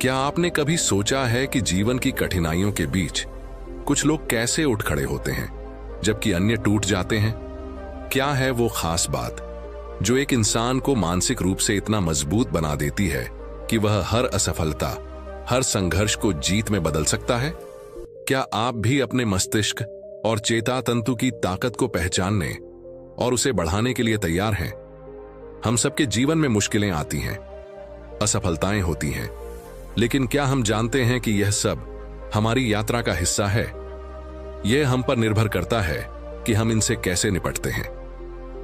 क्या आपने कभी सोचा है कि जीवन की कठिनाइयों के बीच कुछ लोग कैसे उठ खड़े होते हैं जबकि अन्य टूट जाते हैं? क्या है वो खास बात जो एक इंसान को मानसिक रूप से इतना मजबूत बना देती है कि वह हर असफलता, हर संघर्ष को जीत में बदल सकता है? क्या आप भी अपने मस्तिष्क और चेता तंतु की ताकत को पहचानने और उसे बढ़ाने के लिए तैयार हैं? हम सबके जीवन में मुश्किलें आती हैं, असफलताएं होती हैं, लेकिन क्या हम जानते हैं कि यह सब हमारी यात्रा का हिस्सा है? यह हम पर निर्भर करता है कि हम इनसे कैसे निपटते हैं।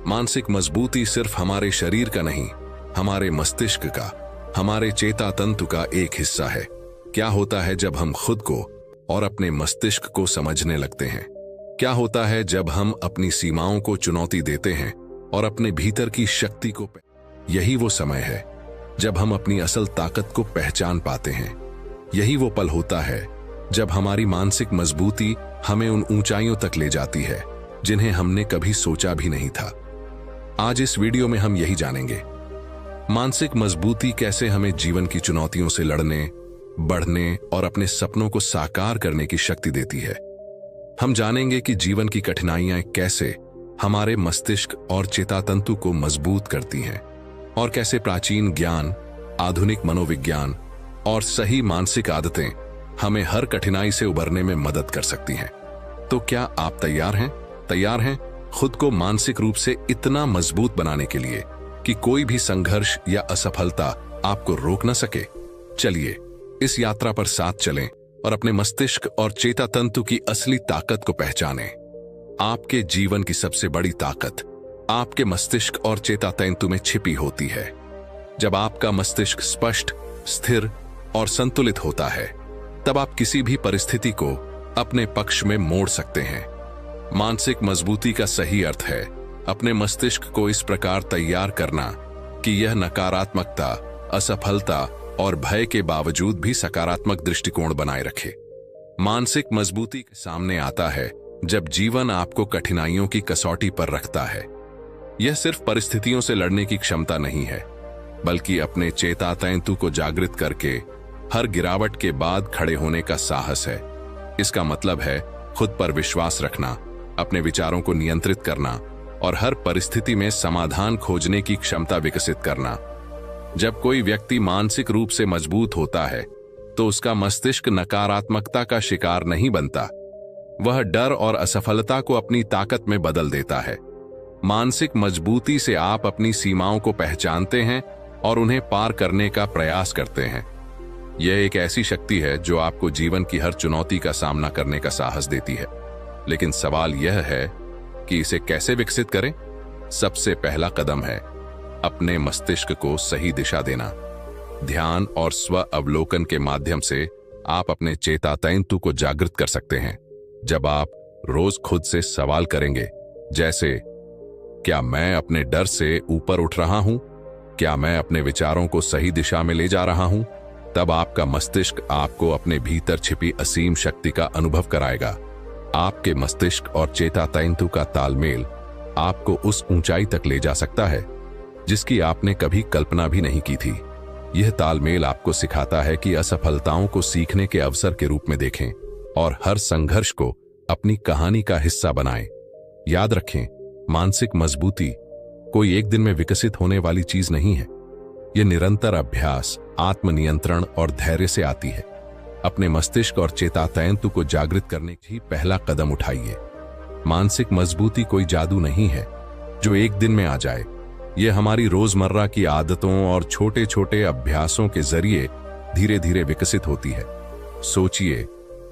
मानसिक मजबूती सिर्फ हमारे शरीर का नहीं, हमारे मस्तिष्क का, हमारे चेता तंतु का एक हिस्सा है। क्या होता है जब हम खुद को और अपने मस्तिष्क को समझने लगते हैं? क्या होता है जब हम अपनी सीमाओं को चुनौती देते हैं और अपने भीतर की शक्ति को यही वो समय है जब हम अपनी असल ताकत को पहचान पाते हैं। यही वो पल होता है जब हमारी मानसिक मजबूती हमें उन ऊंचाइयों तक ले जाती है जिन्हें हमने कभी सोचा भी नहीं था। आज इस वीडियो में हम यही जानेंगे, मानसिक मजबूती कैसे हमें जीवन की चुनौतियों से लड़ने, बढ़ने और अपने सपनों को साकार करने की शक्ति देती है। हम जानेंगे कि जीवन की कठिनाइयां कैसे हमारे मस्तिष्क और चेतातंतु को मजबूत करती हैं और कैसे प्राचीन ज्ञान, आधुनिक मनोविज्ञान और सही मानसिक आदतें हमें हर कठिनाई से उबरने में मदद कर सकती हैं। तो क्या आप तैयार हैं? तैयार हैं खुद को मानसिक रूप से इतना मजबूत बनाने के लिए कि कोई भी संघर्ष या असफलता आपको रोक न सके? चलिए इस यात्रा पर साथ चलें और अपने मस्तिष्क और चेतातंतु की असली ताकत को पहचानें। आपके जीवन की सबसे बड़ी ताकत आपके मस्तिष्क और चेतातंतु में छिपी होती है। जब आपका मस्तिष्क स्पष्ट, स्थिर और संतुलित होता है, तब आप किसी भी परिस्थिति को अपने पक्ष में मोड़ सकते हैं। मानसिक मजबूती का सही अर्थ है अपने मस्तिष्क को इस प्रकार तैयार करना कि यह नकारात्मकता, असफलता और भय के बावजूद भी सकारात्मक दृष्टिकोण बनाए रखे। मानसिक मजबूती के सामने आता है जब जीवन आपको कठिनाइयों की कसौटी पर रखता है। यह सिर्फ परिस्थितियों से लड़ने की क्षमता नहीं है, बल्कि अपने चेतातंतु को जागृत करके हर गिरावट के बाद खड़े होने का साहस है। इसका मतलब है खुद पर विश्वास रखना, अपने विचारों को नियंत्रित करना और हर परिस्थिति में समाधान खोजने की क्षमता विकसित करना। जब कोई व्यक्ति मानसिक रूप से मजबूत होता है तो उसका मस्तिष्क नकारात्मकता का शिकार नहीं बनता। वह डर और असफलता को अपनी ताकत में बदल देता है। मानसिक मजबूती से आप अपनी सीमाओं को पहचानते हैं और उन्हें पार करने का प्रयास करते हैं। यह एक ऐसी शक्ति है जो आपको जीवन की हर चुनौती का सामना करने का साहस देती है। लेकिन सवाल यह है कि इसे कैसे विकसित करें? सबसे पहला कदम है अपने मस्तिष्क को सही दिशा देना। ध्यान और स्व अवलोकन के माध्यम से आप अपने चेतातंतु को जागृत कर सकते हैं। जब आप रोज खुद से सवाल करेंगे, जैसे क्या मैं अपने डर से ऊपर उठ रहा हूं? क्या मैं अपने विचारों को सही दिशा में ले जा रहा हूं? तब आपका मस्तिष्क आपको अपने भीतर छिपी असीम शक्ति का अनुभव कराएगा। आपके मस्तिष्क और चेतातंतु का तालमेल आपको उस ऊंचाई तक ले जा सकता है जिसकी आपने कभी कल्पना भी नहीं की थी। यह तालमेल आपको सिखाता है कि असफलताओं को सीखने के अवसर के रूप में देखें और हर संघर्ष को अपनी कहानी का हिस्सा बनाएं। याद रखें, मानसिक मजबूती कोई एक दिन में विकसित होने वाली चीज नहीं है। यह निरंतर अभ्यास, आत्मनियंत्रण और धैर्य से आती है। अपने मस्तिष्क और चेतातंतु को जागृत करने की पहला कदम उठाइए। मानसिक मजबूती कोई जादू नहीं है जो एक दिन में आ जाए। यह हमारी रोजमर्रा की आदतों और छोटे छोटे अभ्यासों के जरिए धीरे धीरे विकसित होती है। सोचिए,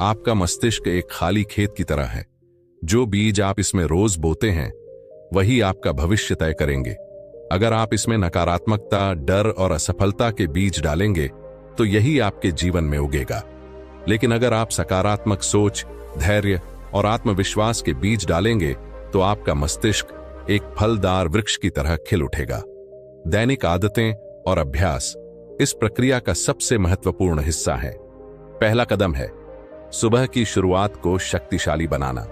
आपका मस्तिष्क एक खाली खेत की तरह है। जो बीज आप इसमें रोज बोते हैं वही आपका भविष्य तय करेंगे। अगर आप इसमें नकारात्मकता, डर और असफलता के बीज डालेंगे तो यही आपके जीवन में उगेगा। लेकिन अगर आप सकारात्मक सोच, धैर्य और आत्मविश्वास के बीज डालेंगे तो आपका मस्तिष्क एक फलदार वृक्ष की तरह खिल उठेगा। दैनिक आदतें और अभ्यास इस प्रक्रिया का सबसे महत्वपूर्ण हिस्सा है। पहला कदम है सुबह की शुरुआत को शक्तिशाली बनाना।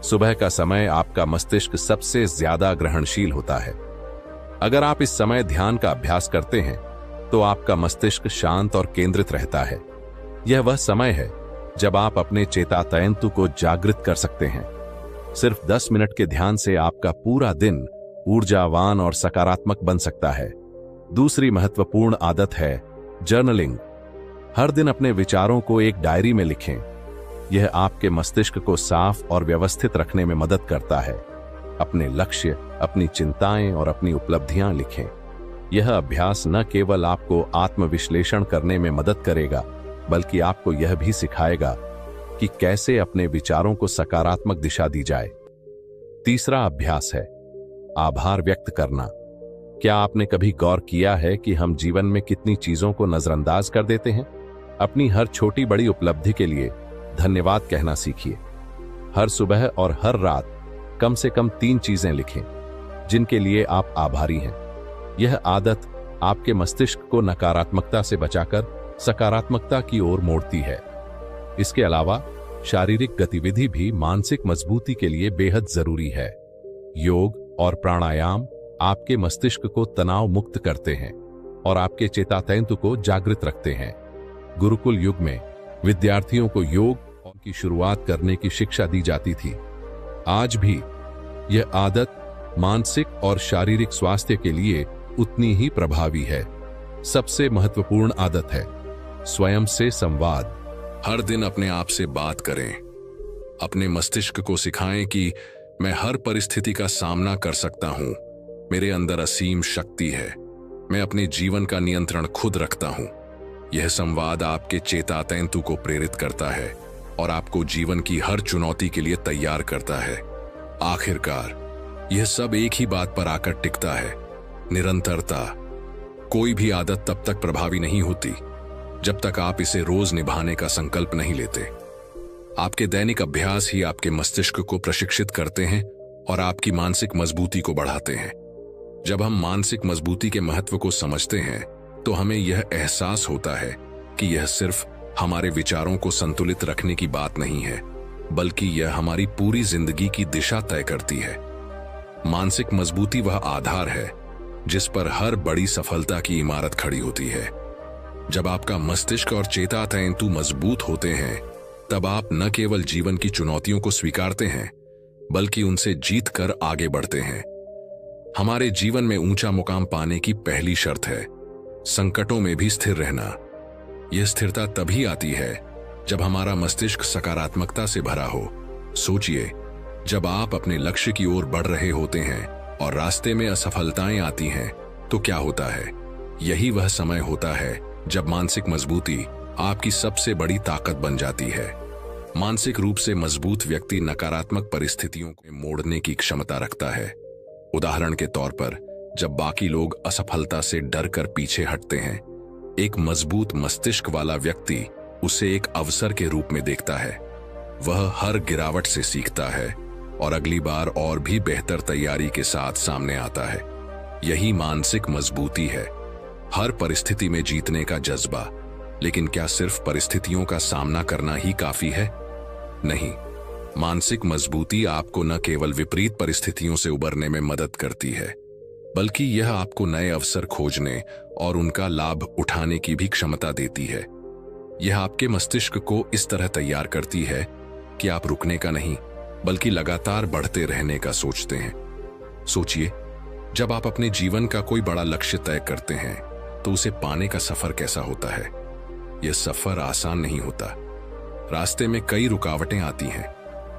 सुबह का समय आपका मस्तिष्क सबसे ज्यादा ग्रहणशील होता है। अगर आप इस समय ध्यान का अभ्यास करते हैं तो आपका मस्तिष्क शांत और केंद्रित रहता है। यह वह समय है जब आप अपने चेतातंतु को जागृत कर सकते हैं। सिर्फ 10 मिनट के ध्यान से आपका पूरा दिन ऊर्जावान और सकारात्मक बन सकता है। दूसरी महत्वपूर्ण आदत है जर्नलिंग। हर दिन अपने विचारों को एक डायरी में लिखें। यह आपके मस्तिष्क को साफ और व्यवस्थित रखने में मदद करता है। अपने लक्ष्य, अपनी चिंताएं और अपनी उपलब्धियां लिखें। यह अभ्यास न केवल आपको आत्मविश्लेषण करने में मदद करेगा, बल्कि आपको यह भी सिखाएगा कि कैसे अपने विचारों को सकारात्मक दिशा दी जाए। तीसरा अभ्यास है आभार व्यक्त करना। क्या आपने कभी गौर किया है कि हम जीवन में कितनी चीजों को नजरअंदाज कर देते हैं? अपनी हर छोटी बड़ी उपलब्धि के लिए धन्यवाद कहना सीखिए। हर सुबह और हर रात कम से कम 3 चीजें लिखें जिनके लिए आप आभारी हैं। यह आदत आपके मस्तिष्क को नकारात्मकता से बचाकर सकारात्मकता की ओर मोड़ती है। इसके अलावा शारीरिक गतिविधि भी मानसिक मजबूती के लिए बेहद जरूरी है। योग और प्राणायाम आपके मस्तिष्क को तनाव मुक्त करते हैं और आपके चेतातंतु को जागृत रखते हैं। गुरुकुल युग में विद्यार्थियों को योग की शुरुआत करने की शिक्षा दी जाती थी। आज भी यह आदत मानसिक और शारीरिक स्वास्थ्य के लिए उतनी ही प्रभावी है। सबसे महत्वपूर्ण आदत है स्वयं से संवाद। हर दिन अपने आप से बात करें। अपने मस्तिष्क को सिखाएं कि मैं हर परिस्थिति का सामना कर सकता हूं। मेरे अंदर असीम शक्ति है। मैं अपने जीवन का नियंत्रण खुद रखता हूं। यह संवाद आपके चेतातंतु को प्रेरित करता है और आपको जीवन की हर चुनौती के लिए तैयार करता है। आखिरकार यह सब एक ही बात पर आकर टिकता है, निरंतरता। कोई भी आदत तब तक प्रभावी नहीं होती जब तक आप इसे रोज निभाने का संकल्प नहीं लेते। आपके दैनिक अभ्यास ही आपके मस्तिष्क को प्रशिक्षित करते हैं और आपकी मानसिक मजबूती को बढ़ाते हैं। जब हम मानसिक मजबूती के महत्व को समझते हैं तो हमें यह एहसास होता है कि यह सिर्फ हमारे विचारों को संतुलित रखने की बात नहीं है, बल्कि यह हमारी पूरी जिंदगी की दिशा तय करती है। मानसिक मजबूती वह आधार है जिस पर हर बड़ी सफलता की इमारत खड़ी होती है। जब आपका मस्तिष्क और चेतातंतु मजबूत होते हैं, तब आप न केवल जीवन की चुनौतियों को स्वीकारते हैं, बल्कि उनसे जीत कर आगे बढ़ते हैं। हमारे जीवन में ऊंचा मुकाम पाने की पहली शर्त है संकटों में भी स्थिर रहना। यह स्थिरता तभी आती है जब हमारा मस्तिष्क सकारात्मकता से भरा हो। सोचिए, जब आप अपने लक्ष्य की ओर बढ़ रहे होते हैं और रास्ते में असफलताएं आती हैं, तो क्या होता है? यही वह समय होता है जब मानसिक मजबूती आपकी सबसे बड़ी ताकत बन जाती है। मानसिक रूप से मजबूत व्यक्ति नकारात्मक परिस्थितियों को मोड़ने की क्षमता रखता है। उदाहरण के तौर पर, जब बाकी लोग असफलता से डरकर पीछे हटते हैं, एक मजबूत मस्तिष्क वाला व्यक्ति उसे एक अवसर के रूप में देखता है। वह हर गिरावट से सीखता है और अगली बार और भी बेहतर तैयारी के साथ सामने आता है। यही मानसिक मजबूती है, हर परिस्थिति में जीतने का जज्बा। लेकिन क्या सिर्फ परिस्थितियों का सामना करना ही काफी है? नहीं, मानसिक मजबूती आपको न केवल विपरीत परिस्थितियों से उबरने में मदद करती है, बल्कि यह आपको नए अवसर खोजने और उनका लाभ उठाने की भी क्षमता देती है। यह आपके मस्तिष्क को इस तरह तैयार करती है कि आप रुकने का नहीं, बल्कि लगातार बढ़ते रहने का सोचते हैं। सोचिए, जब आप अपने जीवन का कोई बड़ा लक्ष्य तय करते हैं, तो उसे पाने का सफर कैसा होता है? यह सफर आसान नहीं होता। रास्ते में कई रुकावटें आती हैं,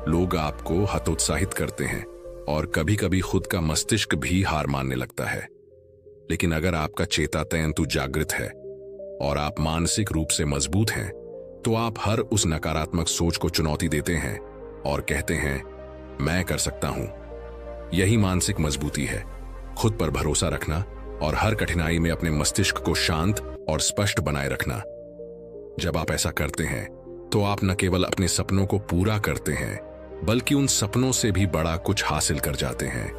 लोग आपको हतोत्साहित करते हैं और कभी कभी खुद का मस्तिष्क भी हार मानने लगता है। लेकिन अगर आपका चेतातंतु जागृत है और आप मानसिक रूप से मजबूत हैं, तो आप हर उस नकारात्मक सोच को चुनौती देते हैं और कहते हैं, मैं कर सकता हूं। यही मानसिक मजबूती है, खुद पर भरोसा रखना और हर कठिनाई में अपने मस्तिष्क को शांत और स्पष्ट बनाए रखना। जब आप ऐसा करते हैं, तो आप न केवल अपने सपनों को पूरा करते हैं, बल्कि उन सपनों से भी बड़ा कुछ हासिल कर जाते हैं।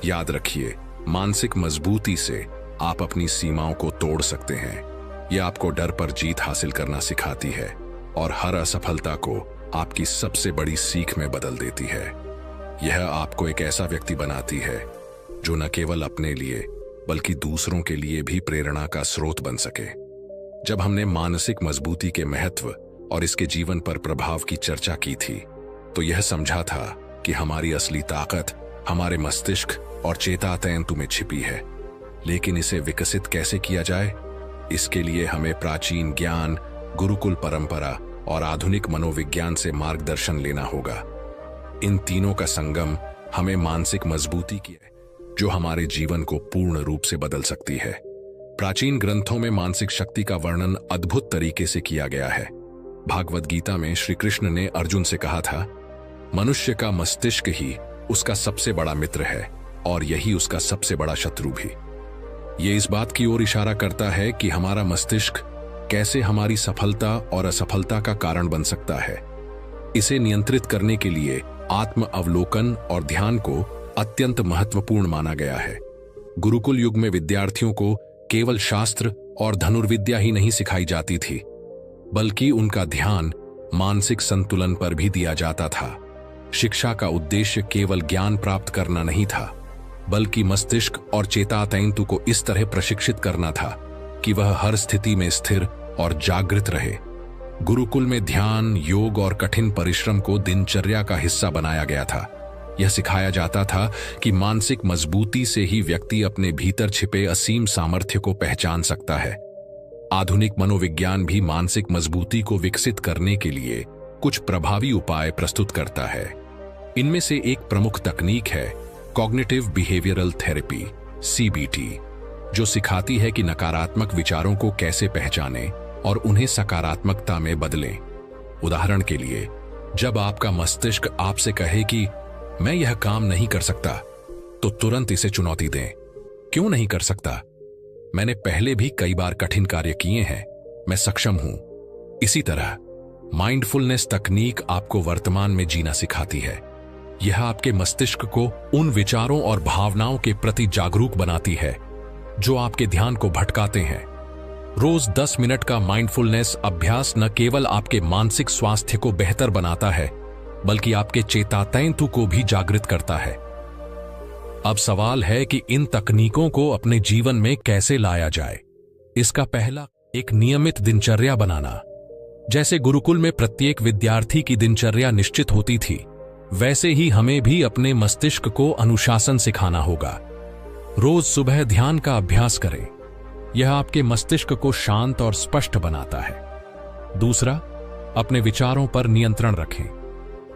याद रखिए, मानसिक मजबूती से आप अपनी सीमाओं को तोड़ सकते हैं। यह आपको डर पर जीत हासिल करना सिखाती है और हर असफलता को आपकी सबसे बड़ी सीख में बदल देती है। यह आपको एक ऐसा व्यक्ति बनाती है जो न केवल अपने लिए, बल्कि दूसरों के लिए भी प्रेरणा का स्रोत बन सके। जब हमने मानसिक मजबूती के महत्व और इसके जीवन पर प्रभाव की चर्चा की थी, तो यह समझा था कि हमारी असली ताकत हमारे मस्तिष्क और चेतातंतु में छिपी है। लेकिन इसे विकसित कैसे किया जाए? इसके लिए हमें प्राचीन ज्ञान, गुरुकुल परंपरा और आधुनिक मनोविज्ञान से मार्गदर्शन लेना होगा। इन तीनों का संगम हमें मानसिक मजबूती की है, जो हमारे जीवन को पूर्ण रूप से बदल सकती है। प्राचीन ग्रंथों में मानसिक शक्ति का वर्णन अद्भुत तरीके से किया गया है। भागवत गीता में श्री कृष्ण ने अर्जुन से कहा था, मनुष्य का मस्तिष्क ही उसका सबसे बड़ा मित्र है और यही उसका सबसे बड़ा शत्रु भी। ये इस बात की ओर इशारा करता है कि हमारा मस्तिष्क कैसे हमारी सफलता और असफलता का कारण बन सकता है। इसे नियंत्रित करने के लिए आत्म अवलोकन और ध्यान को अत्यंत महत्वपूर्ण माना गया है। गुरुकुल युग में विद्यार्थियों को केवल शास्त्र और धनुर्विद्या ही नहीं सिखाई जाती थी, बल्कि उनका ध्यान मानसिक संतुलन पर भी दिया जाता था। शिक्षा का उद्देश्य केवल ज्ञान प्राप्त करना नहीं था, बल्कि मस्तिष्क और चेतातंतु को इस तरह प्रशिक्षित करना था कि वह हर स्थिति में स्थिर और जागृत रहे। गुरुकुल में ध्यान, योग और कठिन परिश्रम को दिनचर्या का हिस्सा बनाया गया था। यह सिखाया जाता था कि मानसिक मजबूती से ही व्यक्ति अपने भीतर छिपे असीम सामर्थ्य को पहचान सकता है। आधुनिक मनोविज्ञान भी मानसिक मजबूती को विकसित करने के लिए कुछ प्रभावी उपाय प्रस्तुत करता है। इनमें से एक प्रमुख तकनीक है कॉग्निटिव बिहेवियरल थेरेपी, CBT, जो सिखाती है कि नकारात्मक विचारों को कैसे पहचानें और उन्हें सकारात्मकता में बदलें। उदाहरण के लिए, जब आपका मस्तिष्क आपसे कहे कि मैं यह काम नहीं कर सकता, तो तुरंत इसे चुनौती दें। क्यों नहीं कर सकता? मैंने पहले भी कई बार कठिन कार्य किए हैं, मैं सक्षम हूं। इसी तरह माइंडफुलनेस तकनीक आपको वर्तमान में जीना सिखाती है। यह आपके मस्तिष्क को उन विचारों और भावनाओं के प्रति जागरूक बनाती है जो आपके ध्यान को भटकाते हैं। रोज 10 मिनट का माइंडफुलनेस अभ्यास न केवल आपके मानसिक स्वास्थ्य को बेहतर बनाता है, बल्कि आपके चेतातंतु को भी जागृत करता है। अब सवाल है कि इन तकनीकों को अपने जीवन में कैसे लाया जाए। इसका पहला, एक नियमित दिनचर्या बनाना। जैसे गुरुकुल में प्रत्येक विद्यार्थी की दिनचर्या निश्चित होती थी, वैसे ही हमें भी अपने मस्तिष्क को अनुशासन सिखाना होगा। रोज सुबह ध्यान का अभ्यास करें। यह आपके मस्तिष्क को शांत और स्पष्ट बनाता है। दूसरा, अपने विचारों पर नियंत्रण रखें।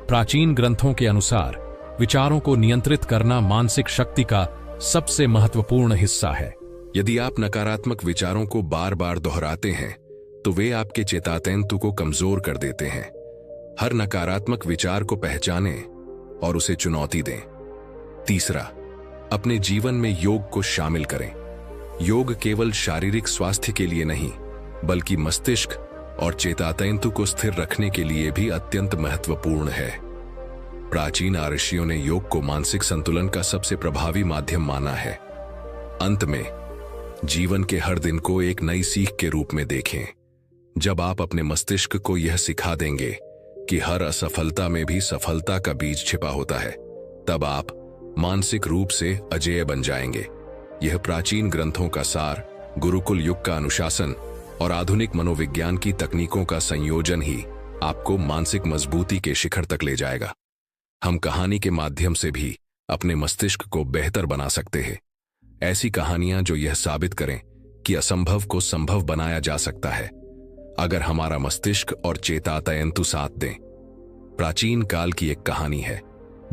प्राचीन ग्रंथों के अनुसार विचारों को नियंत्रित करना मानसिक शक्ति का सबसे महत्वपूर्ण हिस्सा है। यदि आप नकारात्मक विचारों को बार बार दोहराते हैं, तो वे आपके चेतातंतु को कमजोर कर देते हैं। हर नकारात्मक विचार को पहचानें और उसे चुनौती दें। तीसरा, अपने जीवन में योग को शामिल करें। योग केवल शारीरिक स्वास्थ्य के लिए नहीं, बल्कि मस्तिष्क और चेतातंतु को स्थिर रखने के लिए भी अत्यंत महत्वपूर्ण है। प्राचीन ऋषियों ने योग को मानसिक संतुलन का सबसे प्रभावी माध्यम माना है। अंत में, जीवन के हर दिन को एक नई सीख के रूप में देखें। जब आप अपने मस्तिष्क को यह सिखा देंगे कि हर असफलता में भी सफलता का बीज छिपा होता है, तब आप मानसिक रूप से अजेय बन जाएंगे। यह प्राचीन ग्रंथों का सार, गुरुकुल युग का अनुशासन और आधुनिक मनोविज्ञान की तकनीकों का संयोजन ही आपको मानसिक मजबूती के शिखर तक ले जाएगा। हम कहानी के माध्यम से भी अपने मस्तिष्क को बेहतर बना सकते हैं। ऐसी कहानियां जो यह साबित करें कि असंभव को संभव बनाया जा सकता है, अगर हमारा मस्तिष्क और चेतातंतु साथ दें। प्राचीन काल की एक कहानी है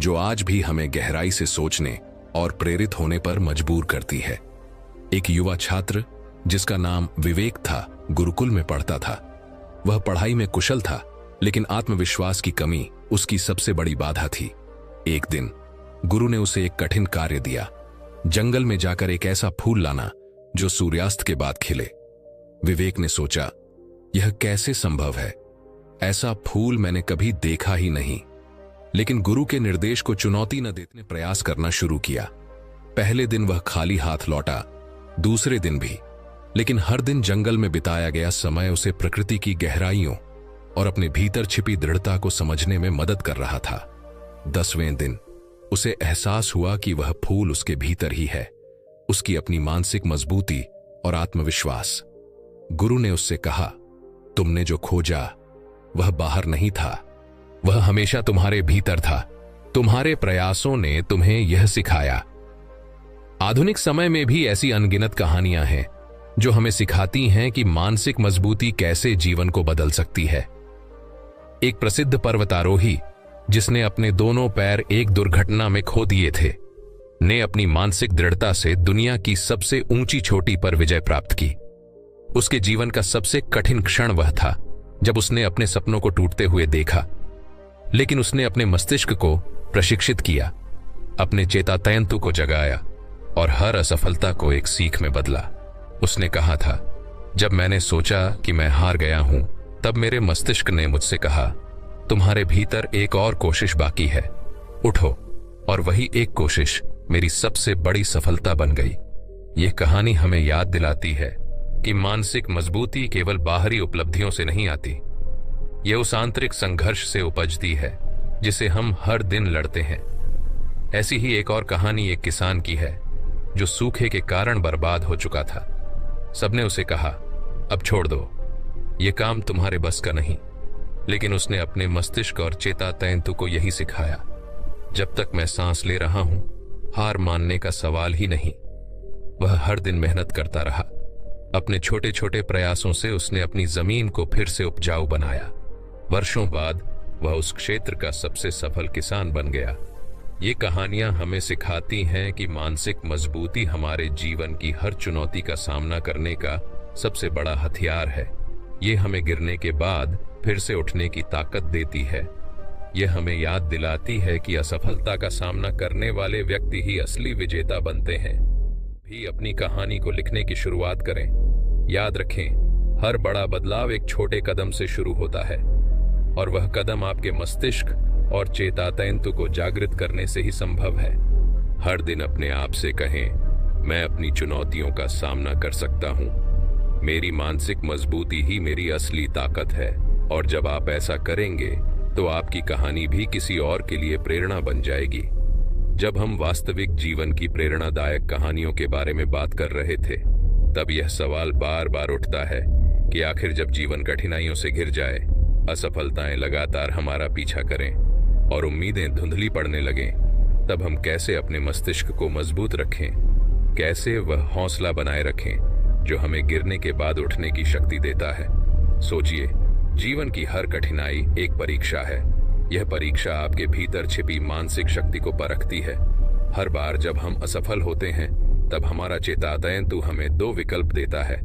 जो आज भी हमें गहराई से सोचने और प्रेरित होने पर मजबूर करती है। एक युवा छात्र जिसका नाम विवेक था, गुरुकुल में पढ़ता था। वह पढ़ाई में कुशल था, लेकिन आत्मविश्वास की कमी उसकी सबसे बड़ी बाधा थी। एक दिन गुरु ने उसे एक कठिन कार्य दिया, जंगल में जाकर एक ऐसा फूल लाना जो सूर्यास्त के बाद खिले। विवेक ने सोचा, यह कैसे संभव है? ऐसा फूल मैंने कभी देखा ही नहीं। लेकिन गुरु के निर्देश को चुनौती न देने प्रयास करना शुरू किया। पहले दिन वह खाली हाथ लौटा, दूसरे दिन भी, लेकिन हर दिन जंगल में बिताया गया समय उसे प्रकृति की गहराइयों और अपने भीतर छिपी दृढ़ता को समझने में मदद कर रहा था। 10वें दिन उसे एहसास हुआ कि वह फूल उसके भीतर ही है, उसकी अपनी मानसिक मजबूती और आत्मविश्वास। गुरु ने उससे कहा, तुमने जो खोजा वह बाहर नहीं था, वह हमेशा तुम्हारे भीतर था। तुम्हारे प्रयासों ने तुम्हें यह सिखाया। आधुनिक समय में भी ऐसी अनगिनत कहानियां हैं जो हमें सिखाती हैं कि मानसिक मजबूती कैसे जीवन को बदल सकती है। एक प्रसिद्ध पर्वतारोही जिसने अपने दोनों पैर एक दुर्घटना में खो दिए थे, ने अपनी मानसिक दृढ़ता से दुनिया की सबसे ऊंची चोटी पर विजय प्राप्त की। उसके जीवन का सबसे कठिन क्षण वह था जब उसने अपने सपनों को टूटते हुए देखा, लेकिन उसने अपने मस्तिष्क को प्रशिक्षित किया, अपने चेतातंतु को जगाया और हर असफलता को एक सीख में बदला। उसने कहा था, जब मैंने सोचा कि मैं हार गया हूं, तब मेरे मस्तिष्क ने मुझसे कहा, तुम्हारे भीतर एक और कोशिश बाकी है, उठो। और वही एक कोशिश मेरी सबसे बड़ी सफलता बन गई। यह कहानी हमें याद दिलाती है कि मानसिक मजबूती केवल बाहरी उपलब्धियों से नहीं आती, यह उस आंतरिक संघर्ष से उपजती है जिसे हम हर दिन लड़ते हैं। ऐसी ही एक और कहानी एक किसान की है जो सूखे के कारण बर्बाद हो चुका था। सबने उसे कहा, अब छोड़ दो, यह काम तुम्हारे बस का नहीं। लेकिन उसने अपने मस्तिष्क और चेतातंतु को यही सिखाया, जब तक मैं सांस ले रहा हूं, हार मानने का सवाल ही नहीं। वह हर दिन मेहनत करता रहा। अपने छोटे छोटे प्रयासों से उसने अपनी जमीन को फिर से उपजाऊ बनाया। वर्षों बाद वह उस क्षेत्र का सबसे सफल किसान बन गया। ये कहानियां हमें सिखाती हैं कि मानसिक मजबूती हमारे जीवन की हर चुनौती का सामना करने का सबसे बड़ा हथियार है। ये हमें गिरने के बाद फिर से उठने की ताकत देती है। यह हमें याद दिलाती है कि असफलता का सामना करने वाले व्यक्ति ही असली विजेता बनते हैं। भी अपनी कहानी को लिखने की शुरुआत करें। याद रखें, हर बड़ा बदलाव एक छोटे कदम से शुरू होता है और वह कदम आपके मस्तिष्क और चेतातंतु को जागृत करने से ही संभव है। हर दिन अपने आप से कहें, मैं अपनी चुनौतियों का सामना कर सकता हूं। मेरी मानसिक मजबूती ही मेरी असली ताकत है। और जब आप ऐसा करेंगे तो आपकी कहानी भी किसी और के लिए प्रेरणा बन जाएगी। जब हम वास्तविक जीवन की प्रेरणादायक कहानियों के बारे में बात कर रहे थे, तब यह सवाल बार बार उठता है कि आखिर जब जीवन कठिनाइयों से घिर जाए, असफलताएं लगातार हमारा पीछा करें और उम्मीदें धुंधली पड़ने लगें, तब हम कैसे अपने मस्तिष्क को मजबूत रखें, कैसे वह हौसला बनाए रखें जो हमें गिरने के बाद उठने की शक्ति देता है। सोचिए, जीवन की हर कठिनाई एक परीक्षा है। यह परीक्षा आपके भीतर छिपी मानसिक शक्ति को परखती है। हर बार जब हम असफल होते हैं, तब हमारा चेतातंतु हमें दो विकल्प देता है,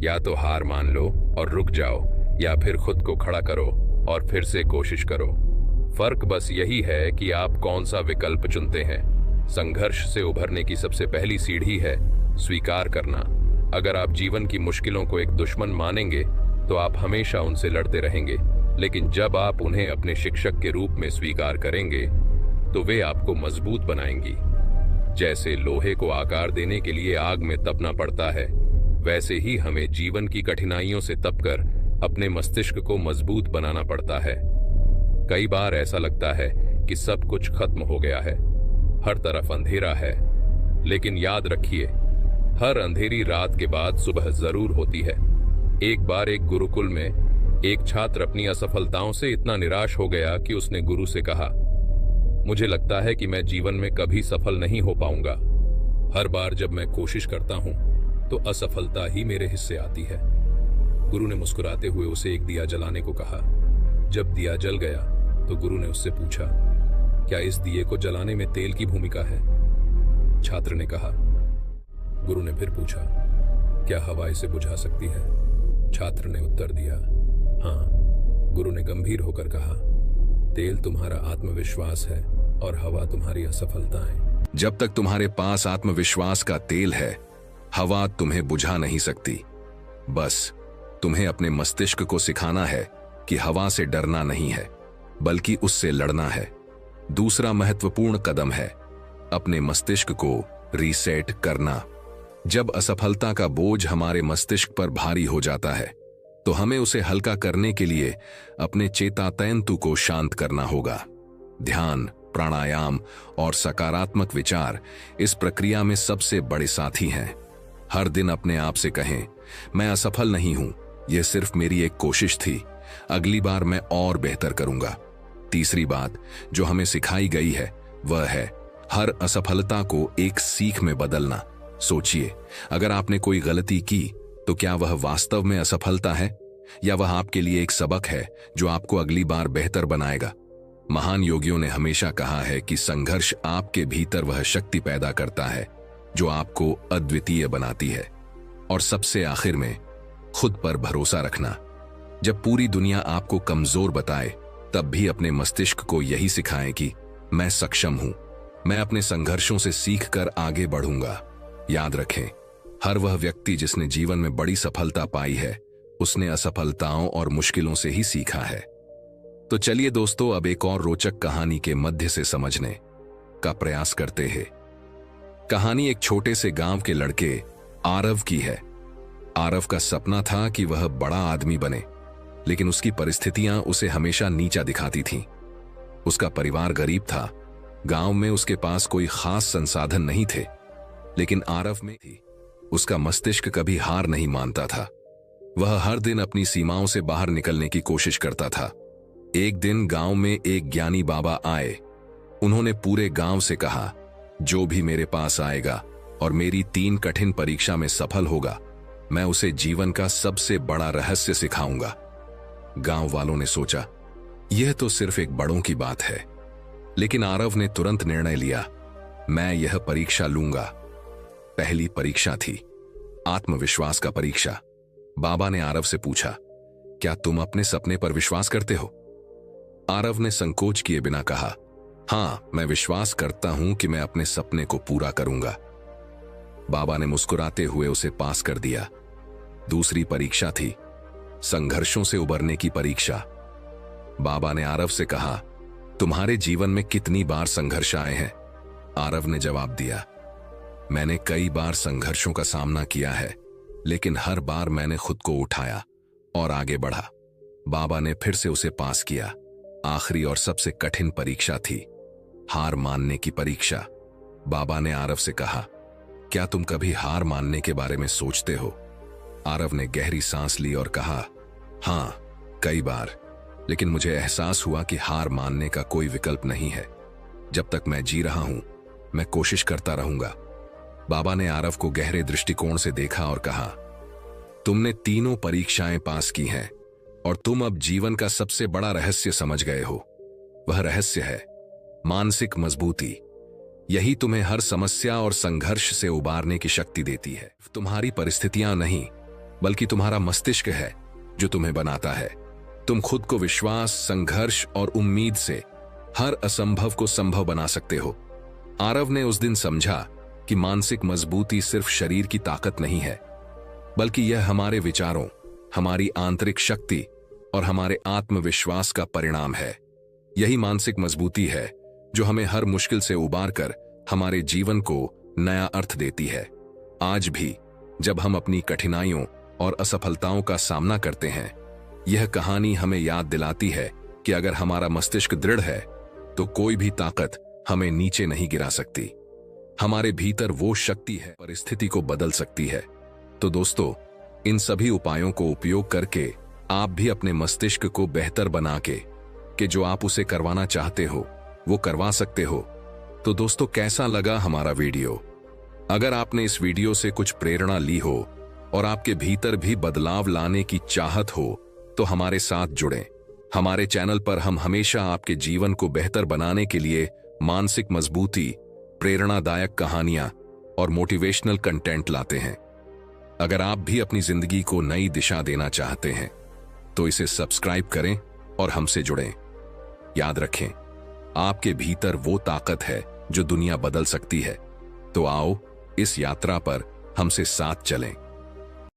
या तो हार मान लो और रुक जाओ, या फिर खुद को खड़ा करो और फिर से कोशिश करो। फर्क बस यही है कि आप कौन सा विकल्प चुनते हैं। संघर्ष से उभरने की सबसे पहली सीढ़ी है स्वीकार करना। अगर आप जीवन की मुश्किलों को एक दुश्मन मानेंगे तो आप हमेशा उनसे लड़ते रहेंगे, लेकिन जब आप उन्हें अपने शिक्षक के रूप में स्वीकार करेंगे तो वे आपको मजबूत बनाएंगी। जैसे लोहे को आकार देने के लिए आग में तपना पड़ता है, वैसे ही हमें जीवन की कठिनाइयों से तपकर अपने मस्तिष्क को मजबूत बनाना पड़ता है। कई बार ऐसा लगता है कि सब कुछ खत्म हो गया है, हर तरफ अंधेरा है, लेकिन याद रखिए, हर अंधेरी रात के बाद सुबह जरूर होती है। एक बार एक गुरुकुल में एक छात्र अपनी असफलताओं से इतना निराश हो गया कि उसने गुरु से कहा, मुझे लगता है कि मैं जीवन में कभी सफल नहीं हो पाऊंगा। हर बार जब मैं कोशिश करता हूं तो असफलता ही मेरे हिस्से आती है। गुरु ने मुस्कुराते हुए उसे एक दिया जलाने को कहा। जब दिया जल गया तो गुरु ने उससे पूछा, क्या इस दिए को जलाने में तेल की भूमिका है? छात्र ने कहा। गुरु ने फिर पूछा, क्या हवा इसे बुझा सकती है? छात्र ने उत्तर दिया, हाँ। गुरु ने गंभीर होकर कहा, तेल तुम्हारा आत्मविश्वास है और हवा तुम्हारी असफलताएं। जब तक तुम्हारे पास आत्मविश्वास का तेल है, हवा तुम्हें बुझा नहीं सकती। बस तुम्हें अपने मस्तिष्क को सिखाना है कि हवा से डरना नहीं है, बल्कि उससे लड़ना है। दूसरा महत्वपूर्ण कदम है अपने मस्तिष्क को रीसेट करना। जब असफलता का बोझ हमारे मस्तिष्क पर भारी हो जाता है, तो हमें उसे हल्का करने के लिए अपने चेतातंतु को शांत करना होगा। ध्यान, प्राणायाम और सकारात्मक विचार इस प्रक्रिया में सबसे बड़े साथी हैं। हर दिन अपने आप से कहें, मैं असफल नहीं हूं, यह सिर्फ मेरी एक कोशिश थी, अगली बार मैं और बेहतर करूंगा। तीसरी बात जो हमें सिखाई गई है वह है हर असफलता को एक सीख में बदलना। सोचिए, अगर आपने कोई गलती की तो क्या वह वास्तव में असफलता है या वह आपके लिए एक सबक है जो आपको अगली बार बेहतर बनाएगा। महान योगियों ने हमेशा कहा है कि संघर्ष आपके भीतर वह शक्ति पैदा करता है जो आपको अद्वितीय बनाती है। और सबसे आखिर में खुद पर भरोसा रखना। जब पूरी दुनिया आपको कमजोर बताए तब भी अपने मस्तिष्क को यही सिखाएं कि मैं सक्षम हूं, मैं अपने संघर्षों से सीखकर आगे बढ़ूंगा। याद रखें, हर वह व्यक्ति जिसने जीवन में बड़ी सफलता पाई है उसने असफलताओं और मुश्किलों से ही सीखा है। तो चलिए दोस्तों, अब एक और रोचक कहानी के मध्य से समझने का प्रयास करते हैं। कहानी एक छोटे से गांव के लड़के आरव की है। आरव का सपना था कि वह बड़ा आदमी बने, लेकिन उसकी परिस्थितियां उसे हमेशा नीचा दिखाती थीं। उसका परिवार गरीब था, गांव में उसके पास कोई खास संसाधन नहीं थे, लेकिन आरव में थी। उसका मस्तिष्क कभी हार नहीं मानता था। वह हर दिन अपनी सीमाओं से बाहर निकलने की कोशिश करता था। एक दिन गांव में एक ज्ञानी बाबा आए। उन्होंने पूरे गांव से कहा, जो भी मेरे पास आएगा और मेरी 3 कठिन परीक्षा में सफल होगा, मैं उसे जीवन का सबसे बड़ा रहस्य सिखाऊंगा। गांव वालों ने सोचा, यह तो सिर्फ एक बड़ों की बात है, लेकिन आरव ने तुरंत निर्णय लिया, मैं यह परीक्षा लूंगा। पहली परीक्षा थी आत्मविश्वास का परीक्षा। बाबा ने आरव से पूछा, क्या तुम अपने सपने पर विश्वास करते हो? आरव ने संकोच किए बिना कहा, हां, मैं विश्वास करता हूं कि मैं अपने सपने को पूरा करूंगा। बाबा ने मुस्कुराते हुए उसे पास कर दिया। दूसरी परीक्षा थी संघर्षों से उबरने की परीक्षा। बाबा ने आरव से कहा, तुम्हारे जीवन में कितनी बार संघर्ष आए हैं? आरव ने जवाब दिया, मैंने कई बार संघर्षों का सामना किया है, लेकिन हर बार मैंने खुद को उठाया और आगे बढ़ा। बाबा ने फिर से उसे पास किया। आखिरी और सबसे कठिन परीक्षा थी हार मानने की परीक्षा। बाबा ने आरव से कहा, क्या तुम कभी हार मानने के बारे में सोचते हो? आरव ने गहरी सांस ली और कहा, हां, कई बार, लेकिन मुझे एहसास हुआ कि हार मानने का कोई विकल्प नहीं है। जब तक मैं जी रहा हूं, मैं कोशिश करता रहूंगा। बाबा ने आरव को गहरे दृष्टिकोण से देखा और कहा, तुमने तीनों परीक्षाएं पास की हैं और तुम अब जीवन का सबसे बड़ा रहस्य समझ गए हो। वह रहस्य है मानसिक मजबूती। यही तुम्हें हर समस्या और संघर्ष से उबारने की शक्ति देती है। तुम्हारी परिस्थितियां नहीं, बल्कि तुम्हारा मस्तिष्क है जो तुम्हें बनाता है। तुम खुद को विश्वास, संघर्ष और उम्मीद से हर असंभव को संभव बना सकते हो। आरव ने उस दिन समझा कि मानसिक मजबूती सिर्फ शरीर की ताकत नहीं है, बल्कि यह हमारे विचारों, हमारी आंतरिक शक्ति और हमारे आत्मविश्वास का परिणाम है। यही मानसिक मजबूती है जो हमें हर मुश्किल से उबार कर हमारे जीवन को नया अर्थ देती है। आज भी जब हम अपनी कठिनाइयों और असफलताओं का सामना करते हैं, यह कहानी हमें याद दिलाती है कि अगर हमारा मस्तिष्क दृढ़ है तो कोई भी ताकत हमें नीचे नहीं गिरा सकती। हमारे भीतर वो शक्ति है परिस्थिति को बदल सकती है। तो दोस्तों, इन सभी उपायों को उपयोग करके आप भी अपने मस्तिष्क को बेहतर बना के जो आप उसे करवाना चाहते हो वो करवा सकते हो। तो दोस्तों, कैसा लगा हमारा वीडियो? अगर आपने इस वीडियो से कुछ प्रेरणा ली हो और आपके भीतर भी बदलाव लाने की चाहत हो तो हमारे साथ जुड़ें। हमारे चैनल पर हम हमेशा आपके जीवन को बेहतर बनाने के लिए मानसिक मजबूती, प्रेरणादायक कहानियां और मोटिवेशनल कंटेंट लाते हैं। अगर आप भी अपनी जिंदगी को नई दिशा देना चाहते हैं तो इसे सब्सक्राइब करें और हमसे जुड़ें। याद रखें, आपके भीतर वो ताकत है जो दुनिया बदल सकती है। तो आओ इस यात्रा पर हमसे साथ चलें।